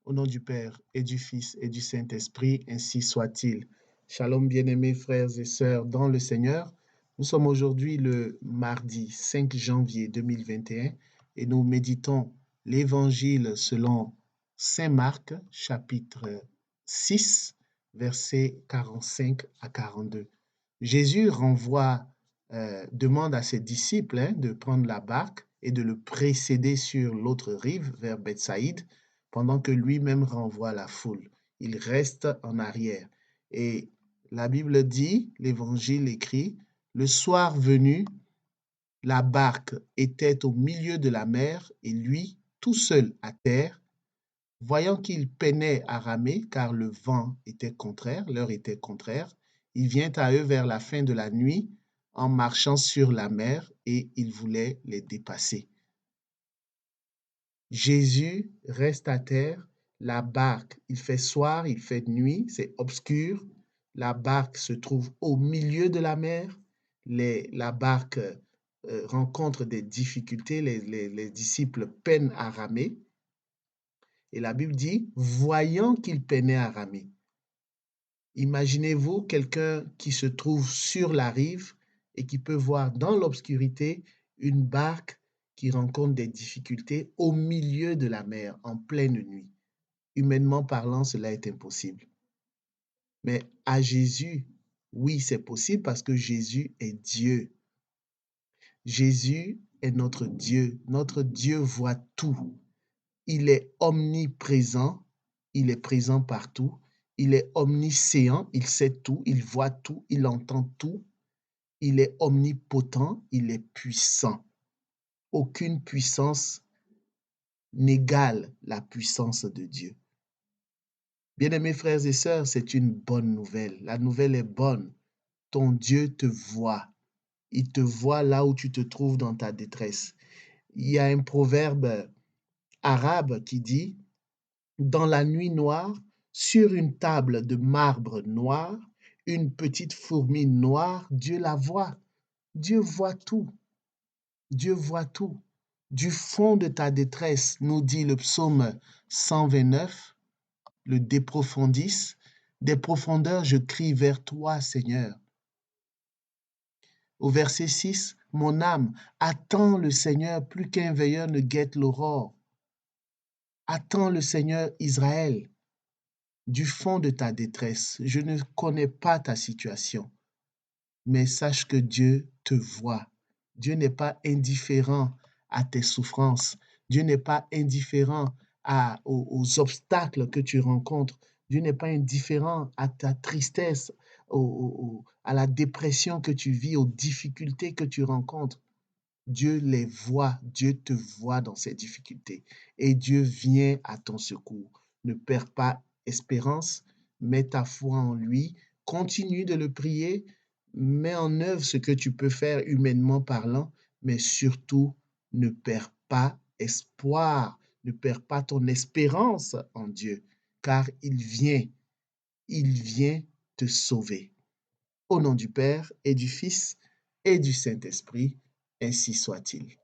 Au nom du Père et du Fils et du Saint-Esprit, ainsi soit-il. Shalom, bien-aimés frères et sœurs dans le Seigneur. Nous sommes aujourd'hui le mardi 5 janvier 2021 et nous méditons l'Évangile selon Saint Marc, chapitre 6, versets 45 à 42. Jésus demande à ses disciples de prendre la barque et de le précéder sur l'autre rive vers Bethsaïde pendant que lui-même renvoie la foule. Il reste en arrière. Et la Bible dit, l'Évangile écrit, le soir venu, la barque était au milieu de la mer et lui, tout seul à terre, voyant qu'il peinait à ramer car le vent était contraire, l'heure était contraire, il vient à eux vers la fin de la nuit en marchant sur la mer et il voulait les dépasser. Jésus reste à terre, la barque, il fait soir, il fait nuit, c'est obscur, la barque se trouve au milieu de la mer, la barque rencontre des difficultés, les disciples peinent à ramer, et la Bible dit, voyant qu'ils peinaient à ramer. Imaginez-vous quelqu'un qui se trouve sur la rive et qui peut voir dans l'obscurité une barque qui rencontre des difficultés au milieu de la mer, en pleine nuit. Humainement parlant, cela est impossible. Mais à Jésus, oui, c'est possible parce que Jésus est Dieu. Jésus est notre Dieu. Notre Dieu voit tout. Il est omniprésent, il est présent partout. Il est omniscient, il sait tout, il voit tout, il entend tout. Il est omnipotent, il est puissant. Aucune puissance n'égale la puissance de Dieu. Bien-aimés frères et sœurs, c'est une bonne nouvelle. La nouvelle est bonne. Ton Dieu te voit. Il te voit là où tu te trouves dans ta détresse. Il y a un proverbe arabe qui dit, dans la nuit noire, sur une table de marbre noir, une petite fourmi noire, Dieu la voit. Dieu voit tout. Dieu voit tout. Du fond de ta détresse, nous dit le psaume 129, le De profundis, des profondeurs, je crie vers toi, Seigneur. Au verset 6, mon âme attend le Seigneur plus qu'un veilleur ne guette l'aurore. Attends le Seigneur Israël. Du fond de ta détresse, je ne connais pas ta situation, mais sache que Dieu te voit. Dieu n'est pas indifférent à tes souffrances. Dieu n'est pas indifférent aux obstacles que tu rencontres. Dieu n'est pas indifférent à ta tristesse, à la dépression que tu vis, aux difficultés que tu rencontres. Dieu les voit, Dieu te voit dans ces difficultés et Dieu vient à ton secours. Ne perds pas espérance, mets ta foi en lui, continue de le prier, mets en œuvre ce que tu peux faire humainement parlant, mais surtout ne perds pas espoir, ne perds pas ton espérance en Dieu, car il vient te sauver. Au nom du Père et du Fils et du Saint-Esprit, ainsi soit-il.